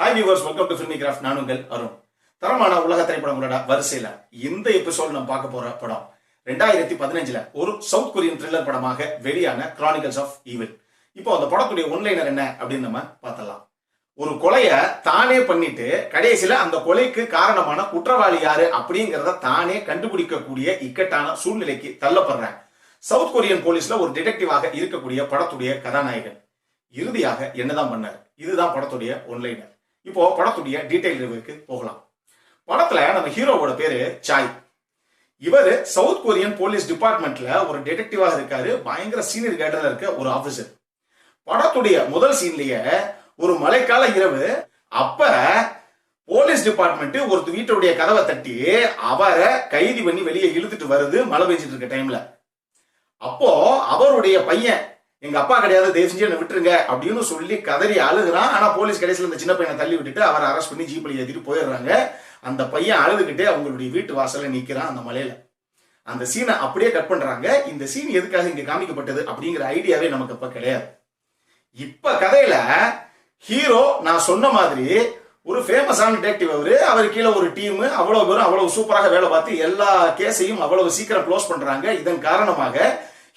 Hi viewers, welcome to filmi craft. நான் உங்கள் அருண். தரமான உலக திரைப்படங்களோட வரிசையில இந்த எபிசோட் நம்ம பார்க்க போற படம் 2015 ஒரு சவுத் கொரியன் த்ரில்லர் படமாக வெளியான கிரானிக்கல்ஸ் ஆஃப் ஈவில். இப்போ அந்த படத்துடைய ஒன்லைனர் என்ன அப்படின்னு நம்ம பார்த்தலாம். ஒரு கொலையை தானே பண்ணிட்டு கடைசியில அந்த கொலைக்கு காரணமான குற்றவாளி யாரு அப்படிங்கிறத தானே கண்டுபிடிக்கக்கூடிய இக்கட்டான சூழ்நிலைக்கு தள்ளப்படுற சவுத் கொரியன் போலீஸ்ல ஒரு டிடெக்டிவாக இருக்கக்கூடிய படத்துடைய கதாநாயகன் இறுதியாக என்னதான் பண்ணார். இதுதான் படத்துடைய ஒன்லைனர். இப்போ படத்துடைய டீடைல் ரிவ்யூக்கு போகலாம். படத்துல நம்ம ஹீரோவோட பேரு சாய். இவர் சவுத் கொரியன் போலீஸ் டிபார்ட்மெண்ட்ல ஒரு டிடெக்டிவாக இருக்காரு. பயங்கர சீனியர் கேடர்ல இருக்க ஒரு ஆபீசர். படத்துடைய முதல் சீன்லயே ஒரு மழைக்கால இரவு, அப்ப போலீஸ் டிபார்ட்மெண்ட் ஒரு வீட்டுடைய கதவை தட்டி அவரை கைது பண்ணி வெளியே இழுத்துட்டு வருது மழை பெஞ்சிட்டு இருக்க டைம்ல. அப்போ அவருடைய பையன், எங்க அப்பா கிடையாது, தயவு செஞ்சு என்ன விட்டுருங்க அப்படின்னு சொல்லி கதறி அழுகுறான். ஆனா போலீஸ் கடைசியில் இந்த சின்ன பையனை தள்ளி விட்டுட்டு அவரை அரெஸ்ட் பண்ணி ஜீப்ல ஏற்றிட்டு போயிடுறாங்க. அந்த பையன் அழுதுகிட்டே அவங்களுடைய வீட்டு வாசல்ல நிக்கிறான் அந்த மலையில. அந்த சீனை அப்படியே கட் பண்றாங்க. இந்த சீன் எதுக்காக இங்க காமிக்கப்பட்டது அப்படிங்கிற ஐடியாவே நமக்கு அப்ப கிடையாது. இப்ப கதையில ஹீரோ நான் சொன்ன மாதிரி ஒரு ஃபேமஸான டிடெக்டிவ். அவர் கீழே ஒரு டீம், அவ்வளவு பேரும் அவ்வளவு சூப்பராக வேலை பார்த்து எல்லா கேஸையும் அவ்வளவு சீக்கிரம் க்ளோஸ் பண்றாங்க. இதன் காரணமாக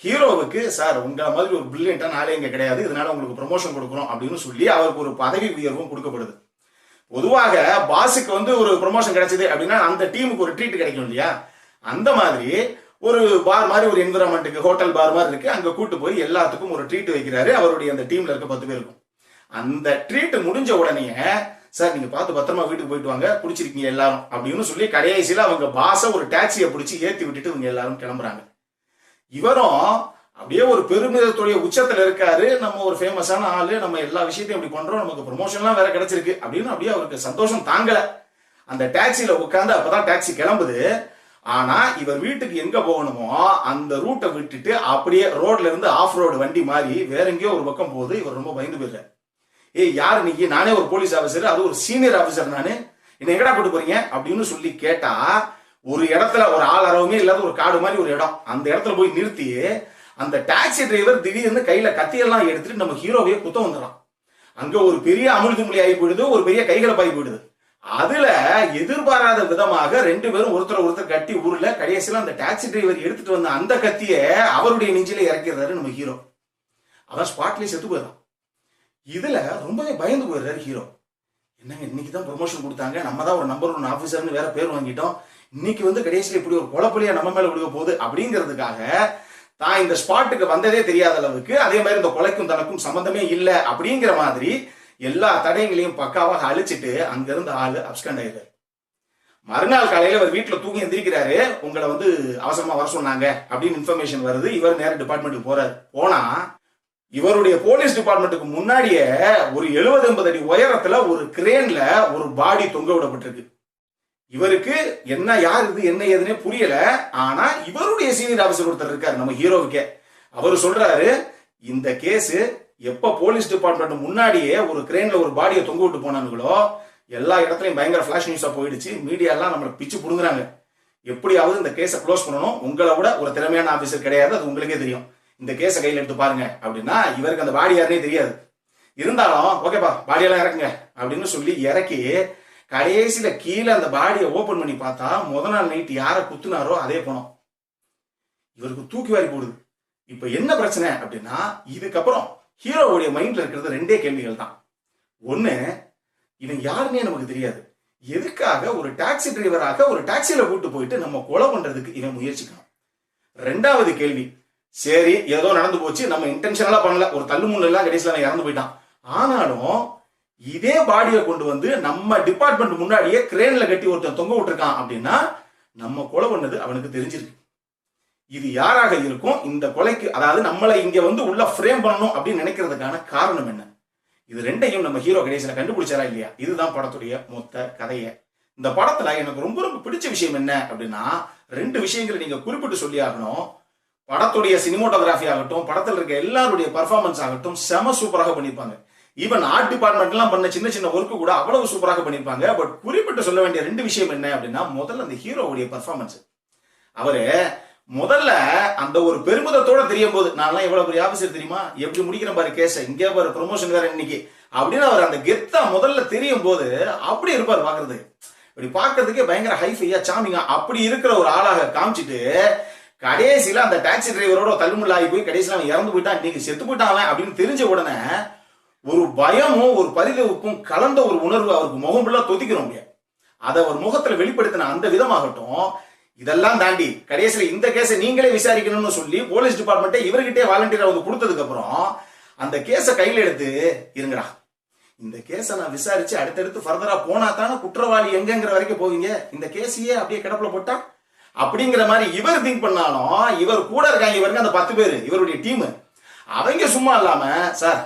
ஹீரோவுக்கு, சார் உங்களை மாதிரி ஒரு பிரில்லியன்டான ஆளே இங்க கிடையாது, இதனால உங்களுக்கு ப்ரமோஷன் கொடுக்குறோம் அப்படின்னு சொல்லி அவருக்கு ஒரு பதவி உயர்வும் கொடுக்கப்படுது. பொதுவாக பாஸுக்கு ஒரு ப்ரமோஷன் கிடைச்சது அப்படின்னா அந்த டீமுக்கு ஒரு ட்ரீட் கிடைக்கும் இல்லையா? அந்த மாதிரி ஒரு பார் மாதிரி ஒரு என்விரான்மெண்ட்டுக்கு, ஹோட்டல் பார் மாதிரி இருக்கு, அங்க கூட்டு போய் எல்லாத்துக்கும் ஒரு ட்ரீட் வைக்கிறாரு. அவருடைய அந்த டீம்ல இருக்க 10 பேருக்கும். அந்த ட்ரீட் முடிஞ்ச உடனே, சார் நீங்க பார்த்து பத்திரமா வீட்டுக்கு போயிட்டு வாங்க, பிடிச்சிருக்கீங்க எல்லாரும் அப்படின்னு சொல்லி கடைசியில அவங்க பாஸ ஒரு டாக்ஸியை பிடிச்சி ஏத்தி விட்டுட்டு இவங்க எல்லாரும் கிளம்புறாங்க. இவரும் அப்படியே ஒரு பெருமிதத்துடைய உச்சத்துல இருக்காரு. நம்ம ஒரு ஃபேமஸான ஆளு, நம்ம எல்லா விஷயத்தையும் இப்படி பண்றோம், நமக்கு ப்ரமோஷன்லாம் வேற கிடைச்சிருக்கு அப்படின்னு அப்படியே அவருக்கு சந்தோஷம் தாங்கல. அந்த டாக்ஸில உட்காந்து அப்பதான் டாக்ஸி கிளம்புது. ஆனா இவர் வீட்டுக்கு எங்க போகணுமோ அந்த ரூட்டை விட்டுட்டு அப்படியே ரோட்ல இருந்து ஆஃப் ரோடு வண்டி மாதிரி வேற எங்கேயோ ஒரு பக்கம் போகுது. இவர் ரொம்ப பயந்து போயிடுறாரு. ஏய் யாரு நீங்க? நானே ஒரு போலீஸ் ஆபீசர், அது ஒரு சீனியர் ஆபீசர், நானு என்ன எங்கடா கூட்டு போறீங்க அப்படின்னு சொல்லி கேட்டா, ஒரு இடத்துல ஒரு ஆள் அரவமே இல்லாத ஒரு காடு மாதிரி ஒரு இடம், அந்த இடத்துல போய் நிறுத்தி அந்த டாக்ஸி டிரைவர் திடீர்னு கையில கத்தியெல்லாம் எடுத்துட்டு நம்ம ஹீரோவையே குத்த வந்துடுறான். அங்க ஒரு பெரிய அமிழ்துமொழி ஆகி போயிடுது, ஒரு பெரிய கைகளை பாய் போயிடுது. அதுல எதிர்பாராத விதமாக 2 பேரும் ஒருத்தர் கட்டி ஊர்ல கடைசியில அந்த டாக்ஸி டிரைவர் எடுத்துட்டு வந்த அந்த கத்திய அவருடைய நெஞ்சில இறக்கிறாரு நம்ம ஹீரோ. அவன் ஸ்பாட்லயே செத்து போயிடறான். இதுல ரொம்பவே பயந்து போயிடுறாரு ஹீரோ. என்னங்க இன்னைக்குதான் ப்ரொமோஷன் கொடுத்தாங்க, நம்ம தான் ஒரு நம்பர் 1 ஆபீசர்னு வேற பேர் வாங்கிட்டோம், இன்னைக்கு கடைசியில இப்படி ஒரு கொலைப்பலியா நம்ம மேல விழுக போகுது அப்படிங்கிறதுக்காக தான் இந்த ஸ்பாட்டுக்கு வந்ததே தெரியாத அளவுக்கு, அதே மாதிரி இந்த கொலைக்கும் தனக்கும் சம்பந்தமே இல்லை அப்படிங்கிற மாதிரி எல்லா தடயங்களையும் பக்காவாக அழிச்சிட்டு அங்க இருந்த ஆளு அப்ஸ்கண்ட் ஆயிடுறாரு. மறுநாள் காலையில அவர் வீட்டுல தூங்கி எந்திரிக்கிறாரு. உங்களை அவசரமா வர சொன்னாங்க அப்படின்னு இன்ஃபர்மேஷன் வருது. இவர் நேர டிபார்ட்மெண்ட்டுக்கு போறாரு. போனா இவருடைய போலீஸ் டிபார்ட்மெண்ட்டுக்கு முன்னாடியே ஒரு 70-80 அடி உயரத்துல ஒரு கிரேன்ல ஒரு பாடி தொங்க விடப்பட்டிருக்கு. இவருக்கு என்ன யார் இது என்ன ஏதுன்னே புரியல. ஆனா இவருடைய சீனியர் ஆபீசர் ஒருத்தர் இருக்காரு நம்ம ஹீரோவுக்கே. அவர் சொல்றாரு, இந்த கேஸ் எப்ப போலீஸ் டிபார்ட்மெண்ட் முன்னாடியே ஒரு கிரேன்ல ஒரு பாடியை தொங்க விட்டு போனாங்களோ எல்லா இடத்துலயும் பயங்கர பிளாஷ் நியூஸா போயிடுச்சு. மீடியா எல்லாம் நம்மளை பிச்சு புடுங்குறாங்க. எப்படியாவது இந்த கேஸை க்ளோஸ் பண்ணணும், உங்களை விட ஒரு திறமையான ஆபீசர் கிடையாது, அது உங்களுக்கே தெரியும், இந்த கேஸை கையில் எடுத்து பாருங்க அப்படின்னா இவருக்கு அந்த பாடி யாருன்னே தெரியாது. இருந்தாலும் ஓகேப்பா பாடியெல்லாம் இறக்குங்க அப்படின்னு சொல்லி இறக்கி கடைசியில கீழே அந்த பாடியை ஓபன் பண்ணி பார்த்தா முதல் நாள் நைட் யாரை குத்துனாரோ அதே பணம் இவருக்கு தூக்கி வாரி போடுது. இப்ப என்ன பிரச்சனை அப்படின்னா, இதுக்கப்புறம் ஹீரோவுடைய மைண்ட்ல இருக்கிறது 2 கேள்விகள் தான். ஒண்ணு, இவன் யாருன்னே நமக்கு தெரியாது, எதுக்காக ஒரு டாக்ஸி டிரைவராக ஒரு டாக்ஸியில கூட்டு போயிட்டு நம்ம கொலை பண்றதுக்கு இவன் முயற்சிக்கணும். 2வது கேள்வி, சரி ஏதோ நடந்து போச்சு, நம்ம இன்டென்ஷனலா பண்ணல, ஒரு தள்ளுமுள்ள எல்லாம் கடைசியில அவன் இறந்து போயிட்டான், ஆனாலும் இதே பாடியை கொண்டு நம்ம டிபார்ட்மெண்ட் முன்னாடியே கிரேன்ல கட்டி ஒருத்தன் தொங்க விட்டுருக்கான் அப்படின்னா நம்ம கொலை பண்ணது அவனுக்கு தெரிஞ்சிருக்கு. இது யாராக இருக்கும்? இந்த கொலைக்கு, அதாவது நம்மளை இங்க உள்ள ஃப்ரேம் பண்ணணும் அப்படின்னு நினைக்கிறதுக்கான காரணம் என்ன? இது 2ஐயும் நம்ம ஹீரோ கடைசியில கண்டுபிடிச்சாரா இல்லையா? இதுதான் படத்துடைய மொத்த கதையை. இந்த படத்துல எனக்கு ரொம்ப ரொம்ப பிடிச்ச விஷயம் என்ன அப்படின்னா, 2 விஷயங்களை நீங்க குறிப்பிட்டு சொல்லி ஆகணும். படத்துடைய சினிமோட்டோகிராஃபி ஆகட்டும், படத்தில் இருக்க எல்லாருடைய பர்ஃபார்மன்ஸ் ஆகட்டும் செம சூப்பராக பண்ணிருப்பாங்க. ஈவன் ஆர்ட் டிபார்ட்மெண்ட் எல்லாம் பண்ண சின்ன சின்ன ஒர்க்கு கூட அவ்வளவு சூப்பராக பண்ணிருப்பாங்க. பட் குறிப்பிட்டு சொல்ல வேண்டிய 2 விஷயம் என்ன அப்படின்னா, முதல்ல அந்த ஹீரோவுடைய பர்ஃபார்மன்ஸ். அவரு முதல்ல அந்த ஒரு பெருமிதத்தோட தெரியும் போது நான் எவ்வளவு பெரிய ஆபீசர் தெரியுமா, எப்படி முடிக்கிறேன் பாரு கேஸ, இங்கே பாரு ப்ரொமோஷன் வேற இன்னைக்கு அப்படின்னு அவர் அந்த கெத்தா முதல்ல தெரியும் போது அப்படி இருப்பார் பாக்குறது. இப்படி பாக்குறதுக்கே பயங்கர ஹைஃபையா சாமிங்கா அப்படி இருக்கிற ஒரு ஆளாக காமிச்சிட்டு கடைசியில அந்த டாக்ஸி டிரைவரோட தள்ளுமுள்ள ஆகி போய் கடைசியில அவன் இறந்து போயிட்டான், இன்னைக்கு செத்து போயிட்டான் அப்படின்னு தெரிஞ்ச உடனே ஒரு பயமும் ஒரு பரிதவிப்பும் கலந்த ஒரு உணர்வு அவருக்கு முகம் ஃபுல்லா தொத்திக்கிறோம். அதை அவர் முகத்துல வெளிப்படுத்தின அந்த விதமாகட்டும், இதெல்லாம் தாண்டி கடைசியில இந்த கேஸை நீங்களே விசாரிக்கணும்னு சொல்லி போலீஸ் டிபார்ட்மெண்ட்டே இவர்கிட்டே வாலண்டியரா வந்து கொடுத்ததுக்கு அப்புறம் அந்த கேஸை கையில எடுத்து இருங்கடா, இந்த கேஸை நான் விசாரிச்சு அடுத்தடுத்து ஃபர்தரா போனா தானே குற்றவாளி எங்கிற வரைக்கும் போவீங்க, இந்த கேஸையே அப்படியே கிடப்புல போட்டா அப்படிங்கிற மாதிரி இவர் திங்க் பண்ணாலும் இவர் கூட இருக்காங்க இவருக்கு அந்த 10 பேர் இவருடைய டீம். அவங்க சும்மா இல்லாம சார்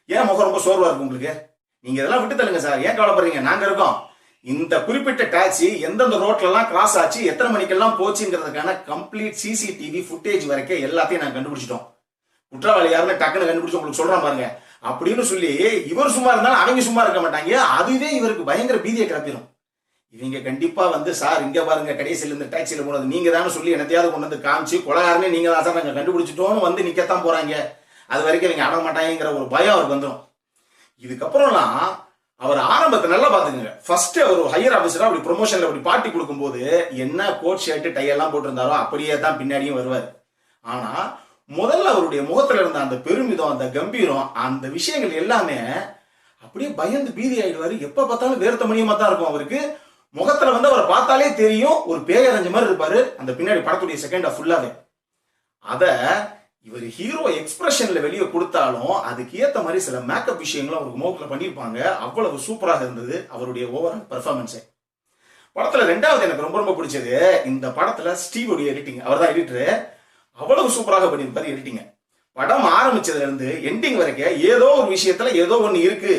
ஏன் முகம் ரொம்ப சோர்வா இருக்கு உங்களுக்கு, நீங்க இதெல்லாம் விட்டு தள்ளுங்க சார், ஏன் கவலைப்படுறீங்க, நாங்க இருக்கோம். இந்த குறிப்பிட்ட டாக்ஸி எந்தெந்த ரோட்ல எல்லாம் கிராஸ் ஆச்சு, எத்தனை மணிக்கெல்லாம் போச்சுங்கிறதுக்கான கம்ப்ளீட் சிசிடிவி ஃபுட்டேஜ் வரைக்கும் எல்லாத்தையும் நான் கண்டுபிடிச்சிட்டோம், குற்றவாளி யாருன்னு டக்குன்னு கண்டுபிடிச்சு உங்களுக்கு சொல்றேன் பாருங்க அப்படின்னு சொல்லி இவர் சும்மா இருந்தாலும் அவங்க சும்மா இருக்க மாட்டாங்க. அதுவே இவருக்கு பயங்கர பீதியை கிளப்பிடும். இவங்க கண்டிப்பா வந்து சார் இங்க பாருங்க கடைசியில இந்த டாக்ஸியில போனது நீங்க தானே சொல்லி என்னத்தையாவது கொண்டு வந்து காமிச்சு கொலகாரனே நீங்க தான் சார் நாங்க கண்டுபிடிச்சிட்டோம்னு வந்து நிக்கத்தான் போறாங்க, அது வரைக்கும் இவங்க அட மாட்டாங்கிற ஒரு பயம் அவருக்கு வந்துடும். இதுக்கப்புறம்லாம் அவர் ஆரம்பத்தை நல்லா பாத்துக்கங்க. ஃபர்ஸ்ட் அவர் ஹையர் ஆபீசரா அப்படி ப்ரொமோஷன்ல அப்படி பார்ட்டி கொடுக்கும்போது என்ன கோட் ஷர்ட் டை எல்லாம் போட்டிருந்தாரோ அப்படியே தான் பின்னாடியும் வருவார். ஆனா முதல்ல அவருடைய முகத்துல இருந்த அந்த பெருமிதம், அந்த கம்பீரம், அந்த விஷயங்கள் எல்லாமே அப்படியே பயந்து பீதி ஆயிடுவாரு. எப்ப பார்த்தாலும் வேர்த்த மணியமா தான் இருக்கும் அவருக்கு. முகத்துல வந்து அவரை பார்த்தாலே தெரியும் ஒரு பேயரஞ்ச மாதிரி இருப்பாரு அந்த பின்னாடி படத்துடைய செகண்ட் ஹாஃப் ஃபுல்லாவே. அத இவர் ஹீரோ எக்ஸ்பிரஷன்ல வெளியே கொடுத்தாலும் அதுக்கு ஏத்த மாதிரி சில மேக்கப் விஷயங்களும் அவருக்கு மோக்கில் பண்ணியிருப்பாங்க. அவ்வளவு சூப்பராக இருந்தது அவருடைய ஓவரால் பெர்ஃபார்மன்ஸே. படத்துல ரெண்டாவது எனக்கு ரொம்ப ரொம்ப பிடிச்சது இந்த படத்துல ஸ்டீவுடைய எடிட்டிங். அவர் தான் எடிட்டர், அவ்வளவு சூப்பராக பண்ணியிருப்பாரு எடிட்டிங். படம் ஆரம்பிச்சதுல இருந்து எண்டிங் வரைக்கும் ஏதோ ஒரு விஷயத்துல ஏதோ ஒண்ணு இருக்கு,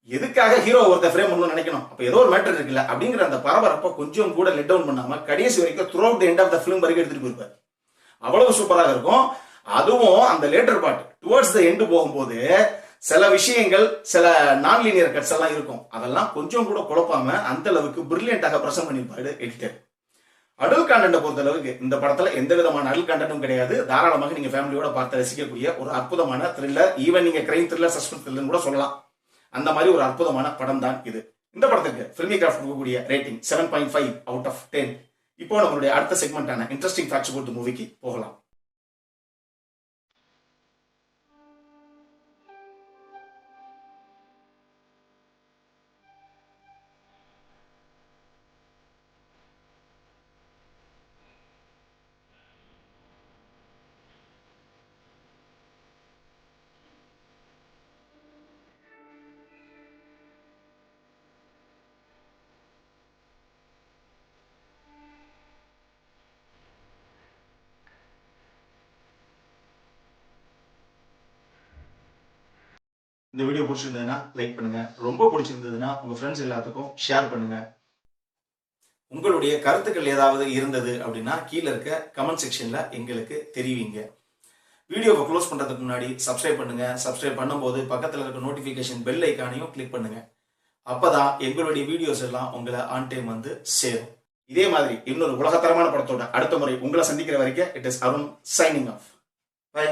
எதுக்காக ஹீரோ ஒருத்த ஃப்ரேம் பண்ணணும்னு நினைக்கணும், அப்ப ஏதோ ஒரு மேட்டர் இருக்குல்ல அப்படிங்கிற அந்த பரபரப்பை கொஞ்சம் கூட லெட் டவுன் பண்ணாம கடைசி வரைக்கும் throughout the end of the film வரைக்கும் எடுத்துட்டு போயிருப்பாரு. அவ்வளவு சூப்பராக இருக்கும். அதுவும் அந்த later part towards the end போகும்போது சில விஷயங்கள் சில நான் லீனியர் கட்ஸ் எல்லாம் இருக்கும், அதெல்லாம் கொஞ்சம் கூட குழப்பாம அந்த அளவுக்கு பிரில்லியண்டாக பிரசன்ட் பண்ணியிருப்பாரு எடிட்டர். அடல்ட் கண்டென்ட் பொறுத்த அளவுக்கு இந்த படத்துல எந்த விதமான அடல்ட் கண்டென்ட்டும் கிடையாது. தாராளமாக நீங்க ஃபேமிலியோட பார்த்து ரசிக்கக்கூடிய ஒரு அற்புதமான த்ரில்லர், ஈவன் நீங்க கிரைம் த்ரில்லர், சஸ்பென்ஸ் த்ரில்லர் கூட சொல்லலாம். அந்த மாதிரி ஒரு அற்புதமான படம் தான் இது. இந்த படத்துக்கு ஃபில்மி கிராஃப்ட் கொடுக்கக்கூடிய ரேட்டிங் 7.5 அவுட் ஆஃப் 10. இப்போ நம்மளுடைய அடுத்த செக்மெண்டான இன்ட்ரெஸ்டிங் ஃபேக்ட்ஸ் அபௌட் தி மூவிக்கு போகலாம். இந்த வீடியோ பிடிச்சிருந்ததுன்னா லைக் பண்ணுங்க, ரொம்ப பிடிச்சிருந்ததுன்னா உங்க ஃப்ரெண்ட்ஸ் எல்லாத்துக்கும் ஷேர் பண்ணுங்க. உங்களுடைய கருத்துக்கள் ஏதாவது இருந்தது அப்படின்னா கீழே இருக்க கமெண்ட் செக்ஷன்ல எங்களுக்கு தெரிவிங்க. வீடியோவை க்ளோஸ் பண்றதுக்கு முன்னாடி சப்ஸ்கிரைப் பண்ணுங்க. சப்ஸ்கிரைப் பண்ணும்போது பக்கத்துல இருக்க நோட்டிபிகேஷன் பெல் ஐக்கானையும் கிளிக் பண்ணுங்க. அப்பதான் எங்களுடைய வீடியோஸ் எல்லாம் உங்களை ஆன் டைம் வந்து சேரும். இதே மாதிரி இன்னொரு உலகத்தரமான படத்தோட அடுத்த முறை உங்களை சந்திக்கிற வரைக்கும் it is Arun signing off. By.